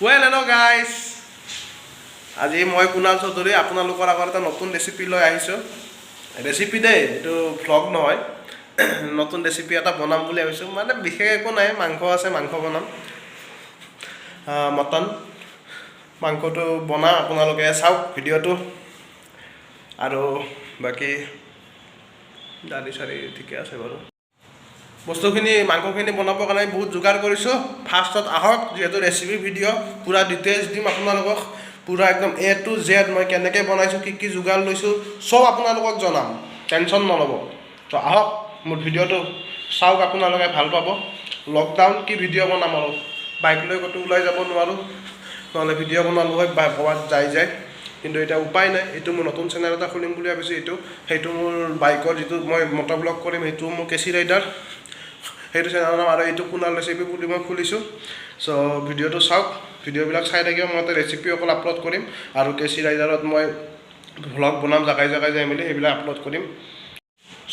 Well, hello guys. আজি মই কুনাল চৌধুৰী আপোনালোকৰ আগত এটা নতুন ৰেচিপি লৈ আহিছোঁ। ৰেচিপি দেই, এইটো ভ্লগ নহয়। নতুন ৰেচিপি এটা বনাম বুলি ভাবিছোঁ। মানে বিশেষ একো নাই, মাংস আছে, মাংস বনাম। মটন মাংসটো বনাম, আপোনালোকে চাওক ভিডিঅ'টো। আৰু বাকী দালি চালি ঠিকে আছে বাৰু। বস্তুখিনি মাংসখিনি বনাবৰ কাৰণে বহুত যোগাৰ কৰিছোঁ। ফাৰ্ষ্টত আহক, যিহেতু ৰেচিপি ভিডিঅ' পূৰা ডিটেইলছ দিম আপোনালোকক। পূৰা একদম A to Z মই কেনেকৈ বনাইছোঁ, কি যোগাৰ লৈছোঁ, চব আপোনালোকক জনাম, টেনশ্যন নল'ব। তো আহক, মোৰ ভিডিঅ'টো চাওক, আপোনালোকে ভাল পাব। লকডাউন কি ভিডিঅ' বনাম আৰু, বাইক লৈ ক'তো ওলাই যাব নোৱাৰোঁ, নহ'লে ভিডিঅ' বনালোঁ হয় ক'ৰবাত যায়। কিন্তু এতিয়া উপায় নাই। এইটো মোৰ নতুন চেনেল এটা খুলিম বুলি ভাবিছোঁ। সেইটো মোৰ বাইকৰ যিটো মই মটৰ ব্লগ কৰিম, সেইটো মোৰ কেচি ৰাইডাৰ, সেইটো চেনেলৰ নাম। আৰু এইটো কুনাল ৰেচিপি বুলি মই খুলিছোঁ। চ' ভিডিঅ'টো চাওক, ভিডিঅ'বিলাক চাই থাকিব। মই এটা ৰেচিপি অকল আপলোড কৰিম, আৰু কেচি ৰাইডাৰত মই ভ্লগ বনাম, জাগাই যাই মেলি সেইবিলাক আপলোড কৰিম।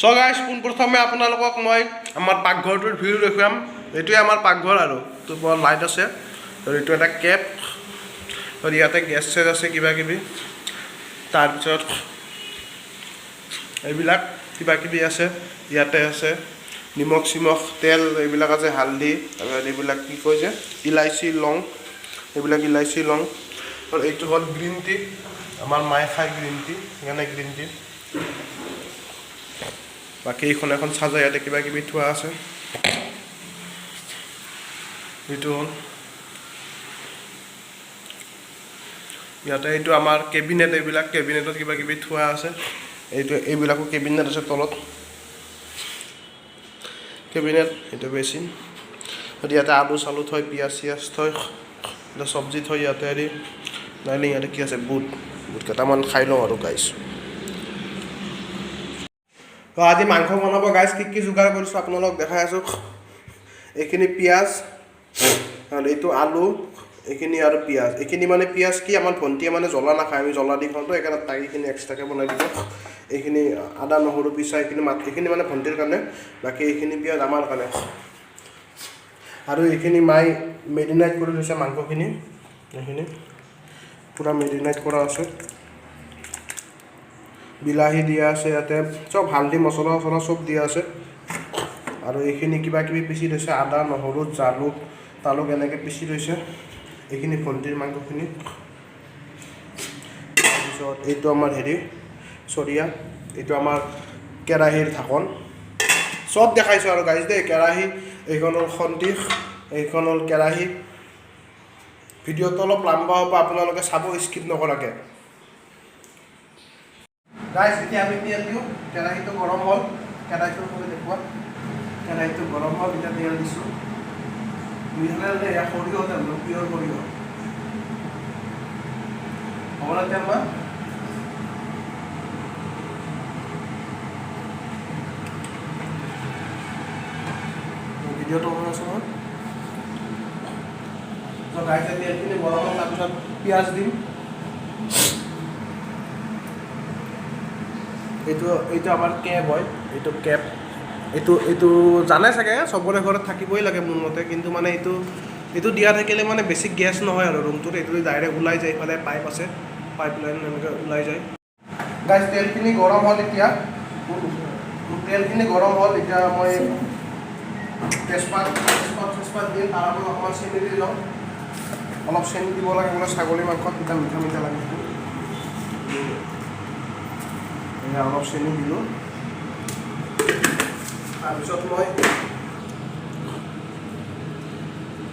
চ' গাইজ, পোনপ্ৰথমে আপোনালোকক মই আমাৰ পাকঘৰটোৰ ভিউ দেখুৱাম। এইটোৱে আমাৰ পাকঘৰ, আৰু তোৰ পৰা লাইট আছে, আৰু এইটো এটা কেপ, আৰু ইয়াতে গেছ চেছ আছে কিবাকিবি। তাৰপিছত এইবিলাক কিবাকিবি আছে, ইয়াতে আছে নিমখ চিমখ, তেল এইবিলাক আছে, হালধি, তাৰপিছত এইবিলাক কি কয় যে ইলাইচি লং, এইবিলাক ইলাইচি লং। আৰু এইটো হ'ল গ্ৰীণ টি, আমাৰ মায়ে খায় গ্ৰীণ টি, সেইকাৰণে গ্ৰীণ টি। বাকী এইখন এখন চাজা, ইয়াতে কিবাকিবি থোৱা আছে। এইটো হ'ল ইয়াতে, এইটো আমাৰ কেবিনেট, এইবিলাক কেবিনেটত কিবাকিবি থোৱা আছে। এইবিলাকো কেবিনেট আছে তলত, কেবিনেট। এইটো বেচিন, ইয়াতে আলু চালু থয়, পিঁয়াজ চিয়াজ থয়, এতিয়া চব্জি থয় ইয়াতে। হেৰি নাইলে ইয়াতে কি আছে, বুট কেইটামান খাই লওঁ আৰু গাইছ। তো আজি মাংস বনাব গাইছ, কি যোগাৰ কৰিছোঁ আপোনালোকক দেখাই আছোঁ। এইখিনি পিঁয়াজ, আৰু এইটো আলু, এইখিনি আৰু পিঁয়াজ। এইখিনি মানে পিঁয়াজ কি, আমাৰ ভণ্টিয়ে মানে জ্বলা নাখায়, আমি জ্বলা দি খাওঁতো, সেইকাৰণে তাই এইখিনি এক্সট্ৰাকৈ বনাই দিব। এইখিনি আদা নহৰু পিছা, এইখিনি মানে ভণ্টিৰ কাৰণে, বাকী এইখিনি পিঁয়াজ আমাৰ কাৰণে। আৰু এইখিনি মাই মেৰিনেট কৰি থৈছে মাংসখিনি, এইখিনি পূৰা মেৰিনেট কৰা আছে। বিলাহী দিয়া আছে ইয়াতে, চব হালধি মছলা চছলা চব দিয়া আছে। আৰু এইখিনি কিবাকিবি পিচি থৈছে, আদা নহৰু জালুক এনেকৈ পিচি থৈছে। এইখিনি ভণ্টিৰ মাংসখিনি। তাৰপিছত এইটো আমাৰ হেৰি চৰিয়া, এইটো আমাৰ কেৰাহীৰ ঢাকন, চব দেখাইছোঁ আৰু গাইজ দেই। কেৰাহী, এইখন হ'ল খন্তি, এইখন হ'ল কেৰাহী। ভিডিঅ'টো অলপ লাম্বা হ'ব, আপোনালোকে চাব স্কিপ নকৰাকৈ। গাইজ এতিয়া আমি তেল দিওঁ, কেৰাহীটো গৰম হ'ল, কেৰাহীটোৰ ফালে দেখুওৱা। কেৰাহীটো গৰম হ'ল, এতিয়া তেল দিছোঁ। মিঠাতেল দেই, সৰিয়হ তেল, পিয়ৰ সৰিয়হ। হ'বনে তেল বা? ভিডিঅ'টো অন আছে নহয়। তো গাইজ তেলখিনি গৰম হ'ল, তাৰপিছত পিঁয়াজ দিম। এইটো আমাৰ কেপ হয়, এইটো কেপ। এইটো জানে চাগে, চবৰে ঘৰত থাকিবই লাগে মোৰ মতে। কিন্তু মানে এইটো দিয়া থাকিলে মানে বেছি গেছ নহয় আৰু ৰুমটোত। এইটো ডাইৰেক্ট ওলাই যায়, ইফালে পাইপ আছে, পাইপ লাইন এনেকৈ ওলাই যায়। গাইজ তেলখিনি গৰম হ'ল, এতিয়া মই তেজপাত দিম, তাৰ আগত অকণমান চেনি দি লওঁ। অলপ চেনি দিব লাগে বোলে ছাগলী মাংসত, তেতিয়া মিঠা লাগে। অলপ চেনি দিলোঁ।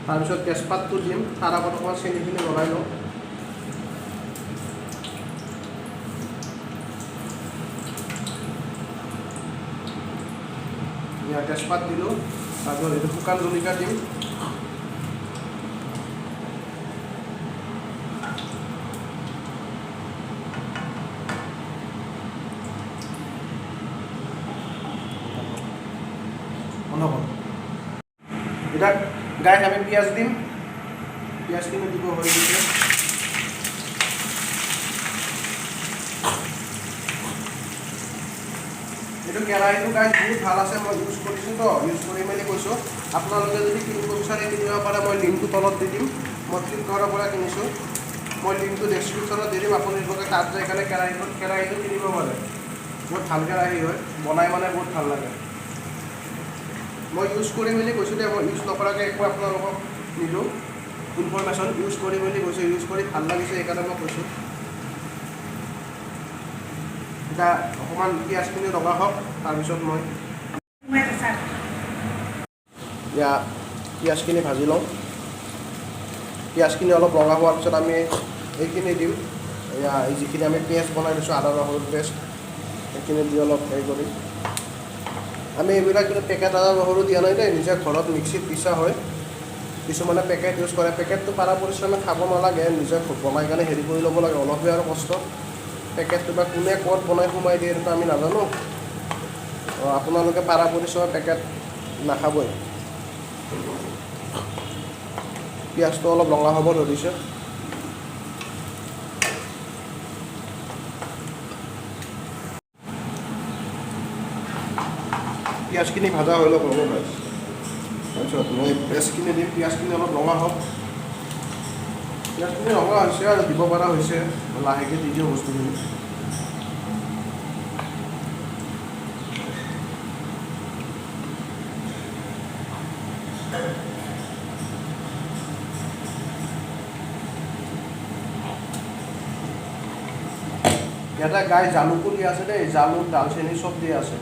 তাৰপিছত তেজপাতটো দিম, তাৰ আগত অকণমান চেনিখিনি লগাই লওঁ। তেজপাত দিলোঁ, তাৰপিছত এইটো শুকান জলকীয়া দিম। এতিয়া গাইজ আমি পিঁয়াজ দিম, পিঁয়াজখিনি দিব হৈ গৈছে। এইটো কেৰাহীটো গাইজ বহুত ভাল আছে, মই ইউজ কৰিছোঁ তো, ইউজ কৰি মেলি কৈছোঁ। আপোনালোকে যদি কিনিব বিচাৰে কিনিব পাৰে, মই লিংকটো তলত দি দিম। মই ফ্লিপকাৰ্টৰ পৰা কিনিছোঁ। মই লিংকটো ডেছক্ৰিপশ্যনত দি দিম, আপোনালোকে তাত যাই কাৰণে কেৰাহীটো কিনিব পাৰে। বহুত ভাল কেৰাহী হয়, বনাই মানে বহুত ভাল লাগে। মই ইউজ কৰি মেলি কৈছোঁ দে, মই ইউজ নকৰাকৈ একো আপোনালোকক নিদিওঁ ইনফৰমেশ্যন। ইউজ কৰি মেলি কৈছোঁ, ইউজ কৰি ভাল লাগিছে সেইকাৰণে মই কৈছোঁ। এতিয়া অকণমান পিঁয়াজখিনি ৰঙা হওক, তাৰপিছত মই এতিয়া পিঁয়াজখিনি ভাজি লওঁ। পিঁয়াজখিনি অলপ ৰঙা হোৱাৰ পিছত আমি এইখিনি দিম, এয়া এই যিখিনি আমি পেষ্ট বনাই দিছোঁ, আদা নহৰুৰ পেষ্ট, সেইখিনি দি অলপ হেৰি কৰিম। আমি এইবিলাক কিন্তু পেকেট আদা নহৰু দিয়া নাই দেই, নিজে ঘৰত মিক্সিত পিছা হয়। কিছুমানে পেকেট ইউজ কৰে, পেকেটটো পাৰা পৰিশ্ৰমে খাব নালাগে, নিজে বনাই কাৰণে হেৰি কৰি ল'ব লাগে, অলপহে আৰু কষ্ট। পেকেটটো বা কোনে ক'ত বনাই সোমাই দিয়ে সেইটো আমি নাজানো। আপোনালোকে পাৰা পৰিশ্ৰমে পেকেট নাখাবই। পিঁয়াজটো অলপ ৰঙা হ'ব ধৰিছে। পিঁয়াজখিনি ভাজা হৈ লওক হ'ব গাইছ। তাৰপিছত মই পেষ্টখিনি দিম, পিঁয়াজখিনি অলপ ৰঙা হওক। পিঁয়াজখিনি ৰঙা হৈছে আৰু দিব পৰা হৈছে, লাহেকৈ দি দিওঁ বস্তুখিনি। ইয়াতে গাই জালুকো দিয়া আছে দেই, জালুক দালচেনি চব দিয়া আছে।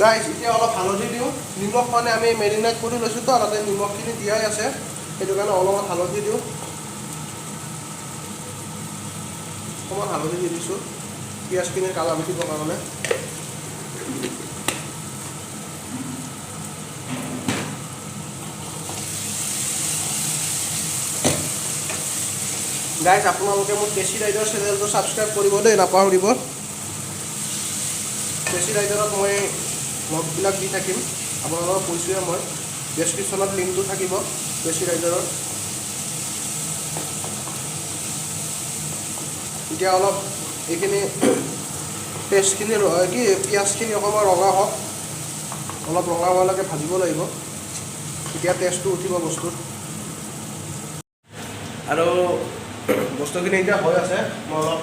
গাইজ এতিয়া অলপ হালধি দিওঁ, নিমখ মানে আমি মেৰিনেট কৰি লৈছোঁ তো, তাতে নিমখখিনি দিয়াই আছে, সেইটো কাৰণে অলপমান হালধি দিওঁ। অকণমান হালধি দি দিছোঁ পিঁয়াজখিনিৰ কালাৰ উঠিবৰ কাৰণে। গাইজ আপোনালোকে মোৰ টেষ্টি ৰাইডাৰ চেনেলটো ছাবস্ক্ৰাইব কৰিব দেই, নাপাহৰিব। টেষ্টি ৰাইডাৰত মই ব্লগবিলাক দি থাকিম, আপোনালোকক কৈছোঁৱে মই। ডেছক্ৰিপশ্যনত লিংকটো থাকিব টেষ্টি ৰাইডাৰৰ। এতিয়া অলপ এইখিনি পেষ্টখিনি পিঁয়াজখিনি অকণমান ৰঙা হওক, অলপ ৰঙা হোৱালৈকে ভাজিব লাগিব, তেতিয়া টেষ্টটো উঠিব বস্তুত। আৰু বস্তুখিনি এতিয়া হৈ আছে, মই অলপ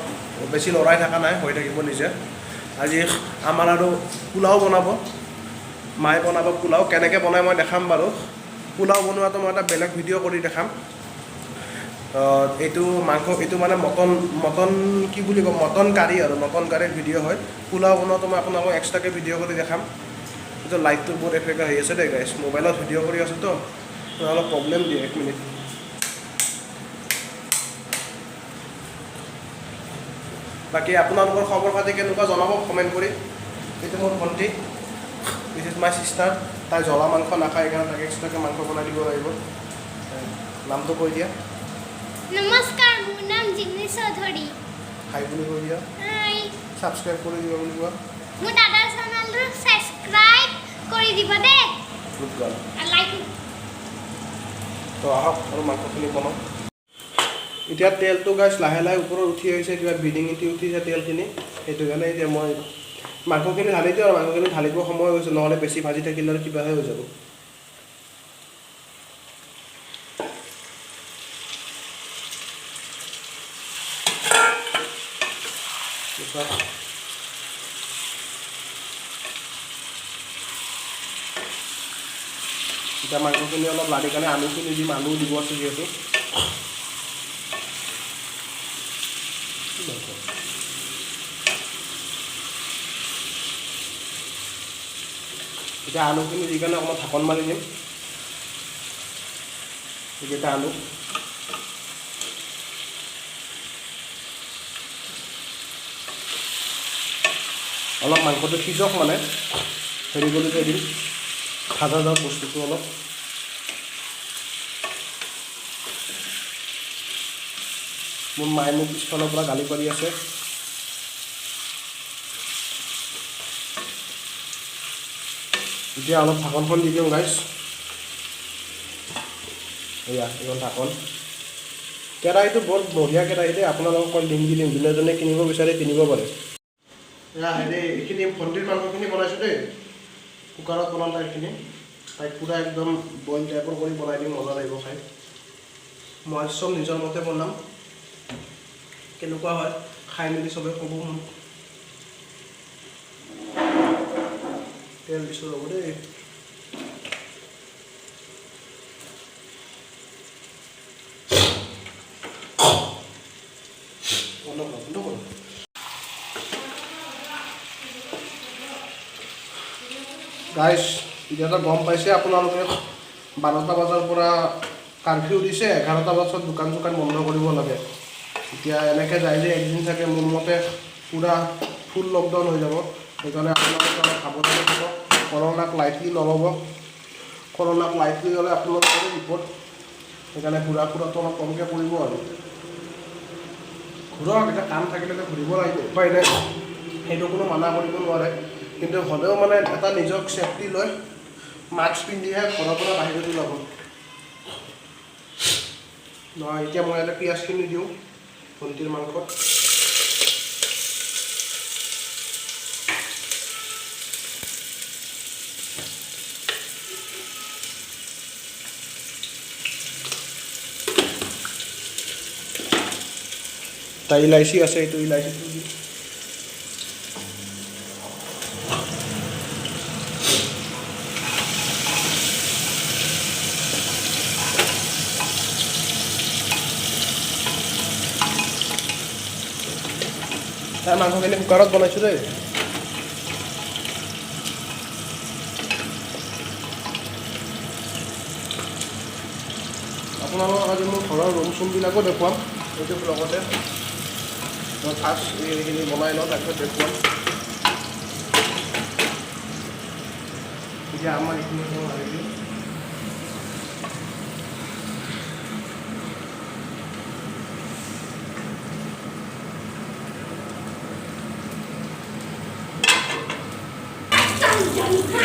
বেছি লৰাই থকা নাই, হৈ থাকিব নিজে। আজি আমাৰ আৰু পোলাও বনাব, মায়ে বনাব পোলাও। কেনেকৈ বনাই মই দেখাম বাৰু। পোলাও বনোৱাটো মই এটা বেলেগ ভিডিঅ' কৰি দেখাম। এইটো মাংস, এইটো মানে মটন কি বুলি কম, মটন কাৰী আৰু মটন কাৰীৰ ভিডিঅ' হয়। পোলাও বনোৱাটো মই আপোনালোকক এক্সট্ৰাকৈ ভিডিঅ' কৰি দেখাম। এইটো লাইটটো বহুত এফেক্ট আহি আছে দেই গাইছ, মোবাইলত ভিডিঅ' কৰি আছোঁ তো, অলপ প্ৰব্লেম দিয়ে। 1 মিনিট। বাকী আপোনালোকৰ খবৰ খাতি কেনেকুৱা জনাব কমেণ্ট কৰি। এইটো মোৰ ভণ্টি, দিছ ইজ মাই চিষ্টাৰ। তাই জ্বলা মাংস নাখায়, সেইকাৰণে তাকে এক্সট্ৰাকৈ মাংস বনাই দিব লাগিব। নামটো কৈ দিয়া। নমস্কাৰ, মোৰ নাম জিমি চৌধুৰী। হাই বুলি কৈ দিয়া। হাই। ছাবস্ক্ৰাইব কৰি দিব বুলি কোৱা। মোৰ দাদাৰ চেনেলটো ছাবস্ক্ৰাইব কৰি দিব দেই। Good girl. লাইক। তো আহক আৰু মাংসখিনি বনাওঁ। এতিয়া তেলটো গাইছ লাহে লাহে ওপৰত উঠি আহিছে, কিবা বিডিঙিটি উঠিছে তেলখিনি, সেইটো কাৰণে এতিয়া মই মাংসখিনি ঢালি দিওঁ। আৰু মাংসখিনি ঢালিব সময় হৈছে, নহ'লে বেছি ভাজি থাকিলে আৰু কিবাহে হৈ যাব। এতিয়া মাংসখিনি অলপ লাৰি কাৰণে আলুখিনি দিম, আলু দিব আছে যিহেতু। এতিয়া আলুখিনি দি কাৰণে অকণমান ঢাকন মাৰি দিম। এইকেইটা আলু অলপ মাংসটো সিজক, মানে হেৰি কৰি থৈ দিম, ভাজা যাওক বস্তুটো অলপ। মোৰ মায়ে মোক পিছফালৰ পৰা গালি পাৰি আছে। এতিয়া অলপ ঢাকনখন দি দিওঁ গাইছ। এয়া এইখন ঢাকন। কেৰাহীটো বৰ বঢ়িয়া কেৰাহী দেই, আপোনালোকক লিংক দি দিম, যোনে যোনে কিনিব বিচাৰে কিনিব পাৰে। এয়া হেৰি এইখিনি ভণ্টিৰ মাংসখিনি বনাইছোঁ দেই, কুকাৰত বনাম এইখিনি, তাইক পূৰা একদম বইল টাইপৰ কৰি বনাই দিম, মজা লাগিব খাই। মই চব নিজৰ মতে বনাম, কেনেকুৱা হয় খাই মেলি চবে ক'ব মোক। তেল দিছোঁ ৰ'ব দেই। গাইজ এতিয়াতো গম পাইছে আপোনালোকে, 12টা বজাৰ পৰা কাৰফিউ দিছে, 11টা বজাত দোকান চোকান বন্ধ কৰিব লাগে। এতিয়া এনেকৈ যায় যে একদিন চাগে মোৰ মতে পূৰা ফুল লকডাউন হৈ যাব। সেইকাৰণে আপোনালোকে অলপ সাৱধানে থাকক, কৰোণাক লাইটলি নল'ব। কৰোণাক লাইটলি ল'লে আপোনালোকৰ বিপদ। সেইকাৰণে ঘূৰা ফুৰাটো অলপ কমকৈ কৰিব আৰু। ঘূৰক, এতিয়া কাম থাকিলেতো ঘূৰিব লাগিব, উপায় নাই, সেইটো কোনো মানা কৰিব নোৱাৰে। কিন্তু হ'লেও মানে এটা নিজক ছেফটি লৈ মাস্ক পিন্ধিহে ঘৰৰ পৰা বাহিৰত ওলাব। নহয় এতিয়া মই ইয়াতে পিঁয়াজখিনি দিওঁ ভণ্টিৰ মাংসত। তাই ইলাইচি আছে, এইটো ইলাইচিটো দিওঁ। তাই মাংসখিনি কুকাৰত বনাইছোঁ দেই। আপোনালোকক আজি মোৰ ঘৰৰ ৰুম চুমবিলাকো দেখুৱাম এইটো ব্লগতে। মই ফাৰ্ষ্ট এইখিনি বনাই লওঁ, তাৰপিছত দেখুৱাম। এতিয়া আমাৰ এইখিনি আহিলোঁ।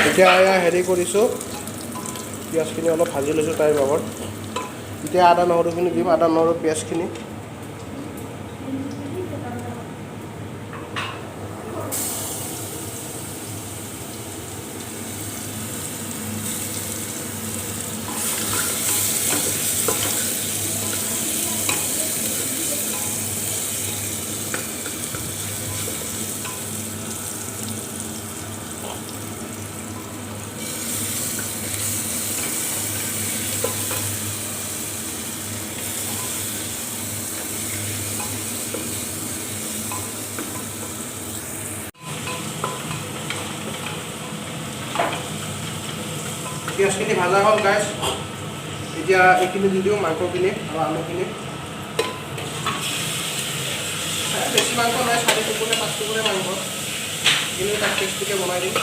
এতিয়া এয়া হেৰি কৰিছোঁ, পিঁয়াজখিনি অলপ ভাজি লৈছোঁ তাইৰ লগত। এতিয়া আদা নহৰুখিনি দিম, আদা নহৰু পিঁয়াজখিনি। পিঁয়াজখিনি ভাজা হ'ল গাইজ। এতিয়া এইখিনি দি দিওঁ, মাংসখিনি আৰু আলুখিনি। বেছি মাংস নাই, 4 টুকুৰে 5 টুকুৰে মাংস, এইখিনি তাক টেষ্টিকৈ বনাই দিম।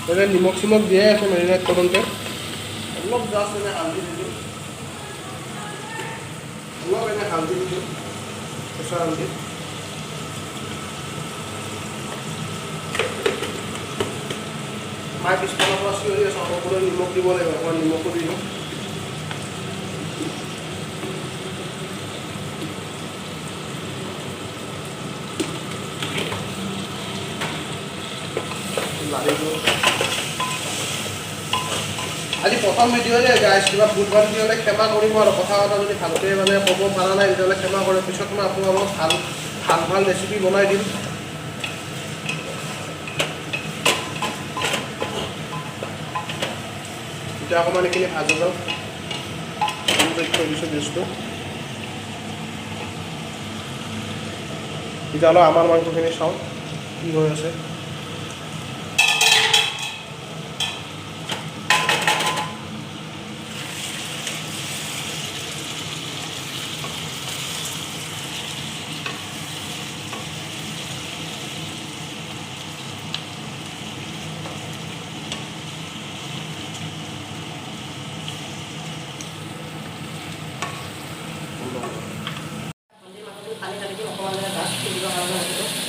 তাতে নিমখ চিমখ দিয়াই আছে মেৰিনেট কৰোঁতে। অলপ জাষ্ট এনে হালধি দি দিওঁ, অলপ এনে হালধি দি দিওঁ, কেঁচা হালধি। মায়ে পিছফালৰ পৰা চিঞৰি আছে, সকলোৱে নিমখ দিব লাগিব, অকণমান নিমখো দি দিওঁ। আজি প্ৰথম ভিডিঅ' যে গাইজ, কিবা ভুল ভাল হ'লে ক্ষমা কৰিব আৰু। কথা কথা যদি ভালকৈ মানে ক'ব পৰা নাই তেতিয়াহ'লে ক্ষমা কৰে। পিছত মই আপোনালোকক ভাল ৰেচিপি বনাই দিম। এতিয়া অকণমান এইখিনি ভাজি লওঁ, থৈ দিছোঁ ডিছটো। তেতিয়াহ'লে আমাৰ মাংসখিনি চাওঁ কি হৈ আছে। পানী ঢালি দিম অকণমান গাছ তুলিবৰ কাৰণে ৰাখিলোঁ।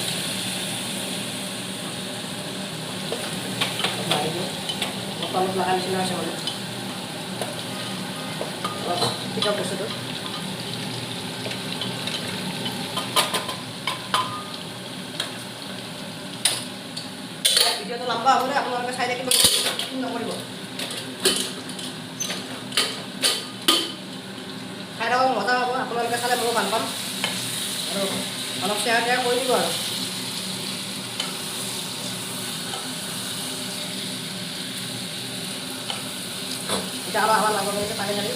অলপ লগা নিচিনা আছে মানে অলপ পিঠা বস্তুটো ভিডিঅ'টো লম্বা হ'লে আপোনালোকে চাই থাকিব নকৰিব খাই থাকক মজা হ'ব আপোনালোকে খালে ময়ো ভাল পাম আৰু অলপ শ্বেয়াৰ টেয়াৰ কৰি দিব আৰু এতিয়া আৰু আমাৰ মাংসখিনিতে পানী ঢালি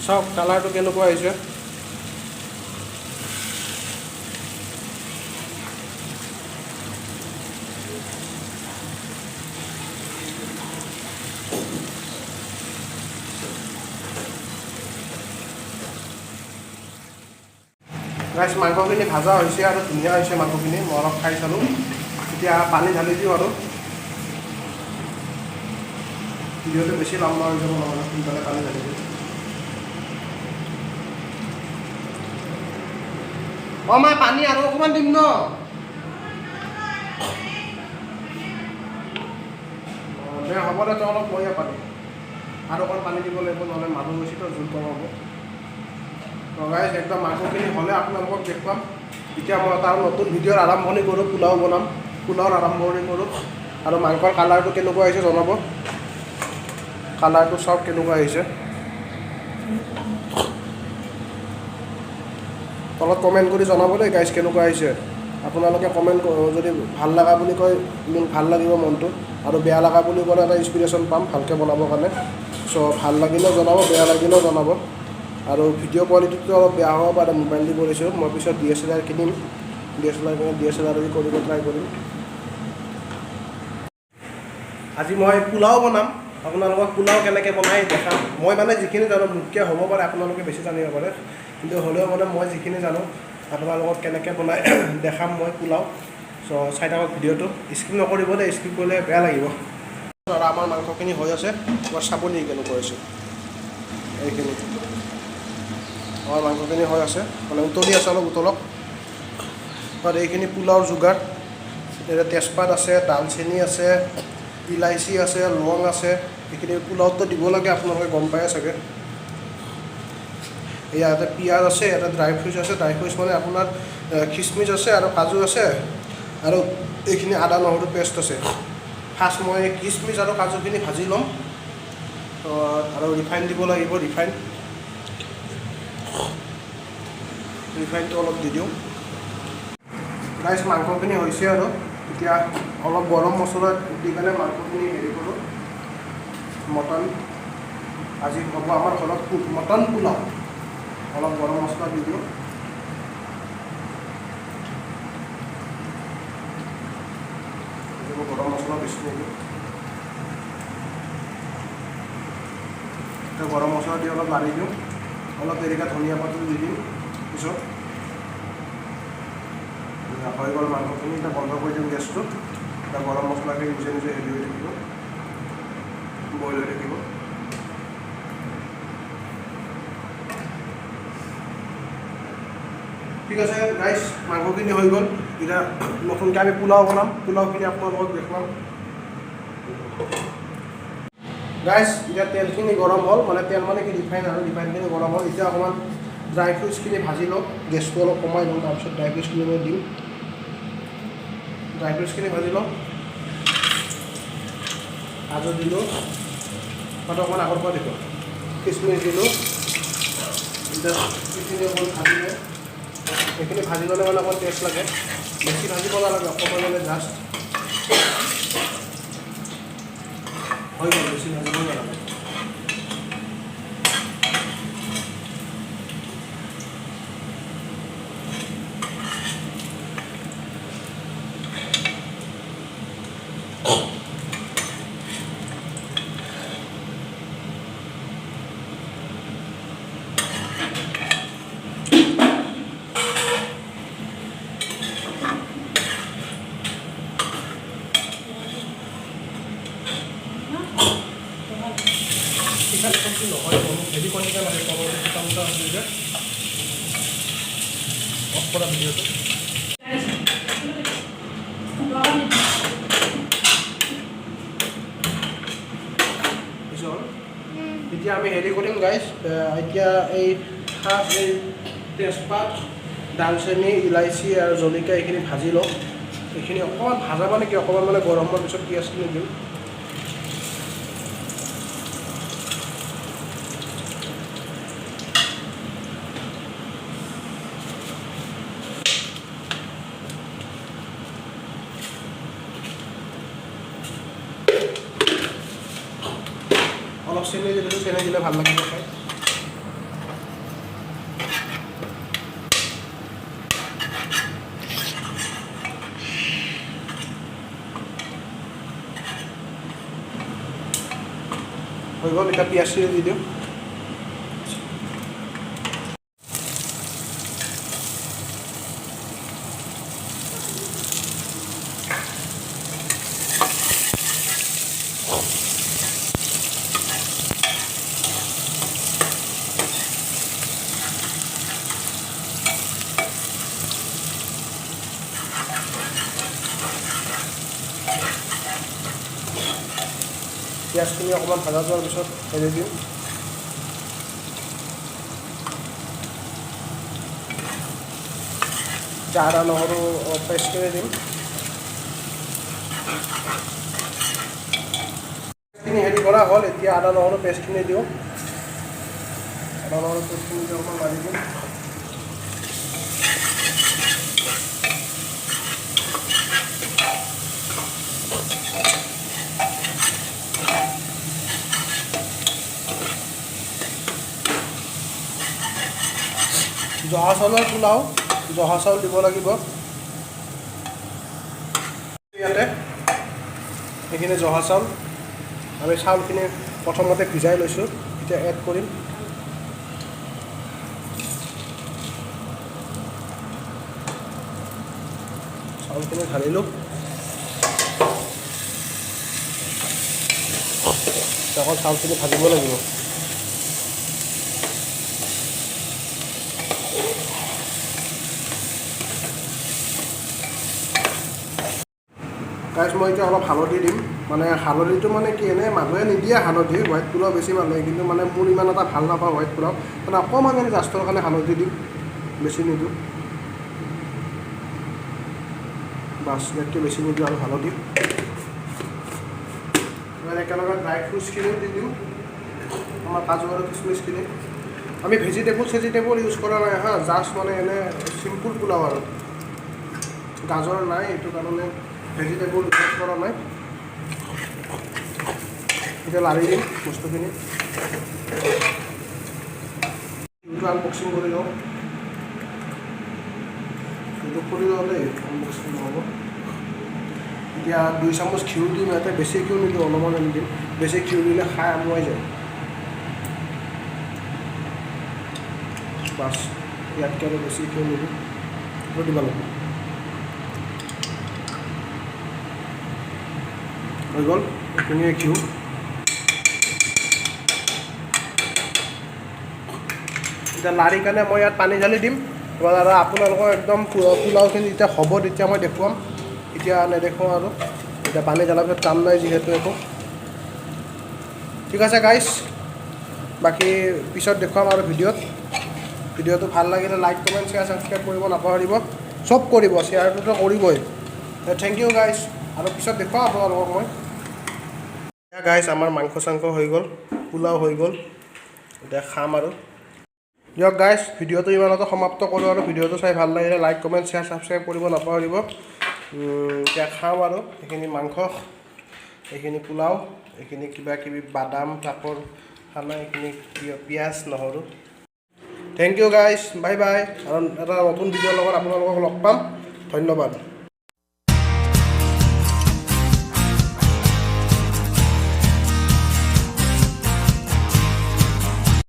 চাওক কালাৰটো কেনেকুৱা আহিছে গাইছ মাংসখিনি ভাজা হৈছে আৰু ধুনীয়া হৈছে মাংসখিনি মই অলপ খাই চালোঁ এতিয়া পানী ঢালি দিওঁ আৰু ভিডিঅ'টো বেছি লম্বা হৈ যাব নহ'লে সোনকালে পানী ঢালি দিওঁ অঁ মই পানী আৰু অকণমান দিম ন দে হ'ব দে তই অলপ বঢ়িয়া পানী আৰু অকণ পানী দিব লাগিব নহ'লে মানুহ বেছি তো জোল কম হ'ব গাইছ একদম মাংসখিনি হ'লে আপোনালোকক দেখুৱাম এতিয়া মই তাৰ নতুন ভিডিঅ'ৰ আৰম্ভণি কৰোঁ পোলাও বনাম পোলাওৰ আৰম্ভণি কৰোঁ আৰু মাংসৰ কালাৰটো কেনেকুৱা আহিছে জনাব কালাৰটো চাওক কেনেকুৱা আহিছে তলত কমেণ্ট কৰি জনাব দেই গাইছ কেনেকুৱা আহিছে আপোনালোকে কমেণ্ট যদি ভাল লগা বুলি কয় মোৰ ভাল লাগিব মনটো আৰু বেয়া লগা বুলি ক'লে এটা ইনস্পিৰেশ্যন পাম ভালকৈ বনাবৰ কাৰণে চ' ভাল লাগিলেও জনাব বেয়া লাগিলেও জনাব আৰু ভিডিঅ' কোৱালিটিটো অলপ বেয়া হ'ব পাৰে মোবাইল দি কৰিছোঁ মই পিছত DSLR কিনিম DSLR দি কৰিব ট্ৰাই কৰিম আজি মই পোলাও বনাম আপোনালোকক পোলাও কেনেকৈ বনাই দেখাম মই মানে যিখিনি জানো মোতকৈ হ'ব পাৰে আপোনালোকে বেছি জানিব পাৰে কিন্তু হ'লেও মানে মই যিখিনি জানো আপোনালোকক কেনেকৈ বনাই দেখাম মই পোলাও চ' চাই থাকক ভিডিঅ'টো স্কিপ নকৰিব দেই স্কিপ কৰিলে বেয়া লাগিব আৰু আমাৰ মাংসখিনি হৈ আছে মই চাব নি কেনেকুৱা হৈছে এইখিনি আমাৰ মাংসখিনি হৈ আছে মানে উতলি আছে অলপ উতলক আৰু এইখিনি পোলাওৰ যোগাৰ এতিয়া তেজপাত আছে দালচেনি আছে ইলাইচি আছে লং আছে এইখিনি পোলাওটো দিব লাগে আপোনালোকে গম পায় চাগে ইয়াতে পিঁয়াজ আছে ইয়াতে ড্ৰাই ফ্ৰুটছ আছে ড্ৰাই ফ্ৰুটছ মানে আপোনাৰ খিচমিচ আছে আৰু কাজু আছে আৰু এইখিনি আদা নহৰু পেষ্ট আছে ফাৰ্ষ্ট মই খিচমিচ আৰু কাজুখিনি ভাজি ল'ম আৰু ৰিফাইন দিব লাগিব ৰিফাইনটো অলপ দি দিওঁ গাইছ মাংসখিনি হৈছে আৰু এতিয়া অলপ গৰম মছলা দি পেলাই মাংসখিনি হেৰি কৰোঁ মটন আজি হ'ব আমাৰ ঘৰত মটন পোলাও অলপ গৰম মছলা দি দিওঁ গৰম মছলা বেছি নিদিওঁ এতিয়া গৰম মছলা দি অলপ লাৰি দিওঁ অলপ দেৰিকৈ ধনিয়া পাতো দি দিম পিছত হৈ গ'ল মাংসখিনি এতিয়া বন্ধ কৰি দিম গেছটো এতিয়া গৰম মছলাখিনি নিজে নিজে হেৰি হৈ থাকিব বইল হৈ থাকিব ঠিক আছে গাইছ মাংসখিনি হৈ গ'ল এতিয়া নতুনকৈ আমি পোলাও বনাম পোলাওখিনি আপোনালোকক দেখুৱাম গাইছ এতিয়া তেলখিনি গৰম হ'ল মানে তেল মানে কি ৰিফাইন আৰু ৰিফাইনখিনি গৰম হ'ল এতিয়া অকণমান ড্ৰাই ফ্ৰুটছখিনি ভাজি লওঁ গেছটো অলপ কমাই লওঁ তাৰপিছত ড্ৰাই ফ্ৰুটছখিনি মই দিম ড্ৰাই ফ্ৰুটছখিনি ভাজি লওঁ কাজু দিলোঁ তাতে অকণমান আগৰ পৰা দিলোঁ খিচমিচ দিলোঁ এতিয়া এইখিনি অকণমান ভাজিলে এইখিনি ভাজি ল'লে মানে অকণমান টেষ্ট লাগে বেছি ভাজিব নালাগে অকণমান মানে জাষ্ট হৈ গ'ল বেছি ভাজিব নালাগে বেছি নহয় হেভি কণ্ডিশ্যন লাগে কমতে দুটা আছিল যে অফ কৰা ভিডিঅ'টো এতিয়া আমি হেৰি কৰিম গাইজ এতিয়া এই সাজ এই তেজপাত দালচেনি ইলাইচি আৰু জলকীয়া এইখিনি ভাজি লওঁ এইখিনি অকণমান ভাজা মানে কি অকণমান মানে গৰম হোৱাৰ পিছত পিঁয়াজখিনি দিম অলপ চেনি দিলোঁ চেনি দিলে ভাল লাগিব খাই হৈ গ'ল এতিয়া পিঁয়াজখিনি দি দিওঁ পিঁয়াজখিনি অকণমান ভাজা যোৱাৰ পিছত এৰি দিম আদা নহৰু পেষ্টখিনি দিম হেৰি কৰা হ'ল এতিয়া আদা নহৰু পেষ্টখিনি দিওঁ আদা নহৰু পেষ্টখিনি দি অকণমান মাৰি দিম জহা চাউলৰ পোলাও জহা চাউল দিব লাগিব ইয়াতে এইখিনি জহা চাউল আমি চাউলখিনি প্ৰথমতে ভিজাই লৈছোঁ এতিয়া এড কৰিম চাউলখিনি ঢালিলোঁ অকল চাউলখিনি ভাজিব লাগিব গাইজ মই এতিয়া অলপ হালধি দিম মানে হালধিটো মানে কি এনেই মানুহে নিদিয়ে হালধি হোৱাইট পোলাও বেছি মানুহে কিন্তু মানে মোৰ ইমান এটা ভাল নাপাওঁ হোৱাইট পোলাও মানে অকণমান এনে জাষ্টৰ কাৰণে হালধি দিম বেছি নিদিওঁ বাছ ইয়াতকৈ বেছি নিদিওঁ আৰু হালধি একেলগে ড্ৰাই ফ্ৰুটছখিনিও দি দিওঁ আমাৰ কাজু আৰু কিচমিচখিনি আমি ভেজিটেবল ইউজ কৰা নাই হা জাষ্ট মানে এনে চিম্পুল পোলাও আৰু গাজৰ নাই এইটো কাৰণে ভেজিটেবল ইউজ কৰা নাই এতিয়া লাৰি দিম বস্তুখিনি এইটো আনবক্সিং কৰি লওঁ এইটো কৰি লওঁ দেই আনবক্সিং নহ'ব এতিয়া 2 চামুচ ঘিউ দিম ইয়াতে বেছি ঘিউ নিদিওঁ অলপমান আনি দিম বেছি ঘিউ দিলে খাই আমুৱাই যায় বাছ ইয়াতকৈ আৰু বেছি ঘিউ নিদিওঁ সেইটো দিব লাগিব হৈ গ'ল এইখিনিয়ে ঘিউ এতিয়া লাৰি কাৰণে মই ইয়াত পানী ঢালি দিম আৰু আপোনালোকৰ একদম পোলাওখিনি যেতিয়া হ'ব তেতিয়া মই দেখুৱাম এতিয়া নেদেখুৱাওঁ আৰু এতিয়া পানী জ্বলাৰ পিছত কাম নাই যিহেতু একো ঠিক আছে গাইজ বাকী পিছত দেখুৱাম আৰু ভিডিঅ'টো ভাল লাগিলে লাইক কমেণ্ট শ্বেয়াৰ ছাবস্ক্ৰাইব কৰিব নাপাহৰিব চব কৰিব শ্বেয়াৰটোতো কৰিবই থেংক ইউ গাইজ আৰু পিছত দেখুৱাম আপোনালোকক মই গাইজ আমাৰ মাংস চাংস হৈ গ'ল পোলাও হৈ গ'ল এতিয়া খাম আৰু দিয়ক গাইজ ভিডিঅ'টো ইমানতে সমাপ্ত কৰোঁ আৰু ভিডিঅ'টো চাই ভাল লাগিলে লাইক কমেণ্ট শ্বেয়াৰ ছাবস্ক্ৰাইব কৰিব নাপাহৰিব এতিয়া খাওঁ আৰু এইখিনি মাংস এইখিনি পোলাও এইখিনি কিবা কিবি বাদাম পাপৰ খানা এইখিনি পিঁয়াজ নহৰু thank you guys bye bye আৰু এটা নতুন ভিডিঅ'ৰ লগত আপোনালোকক লগ পাম ধন্যবাদ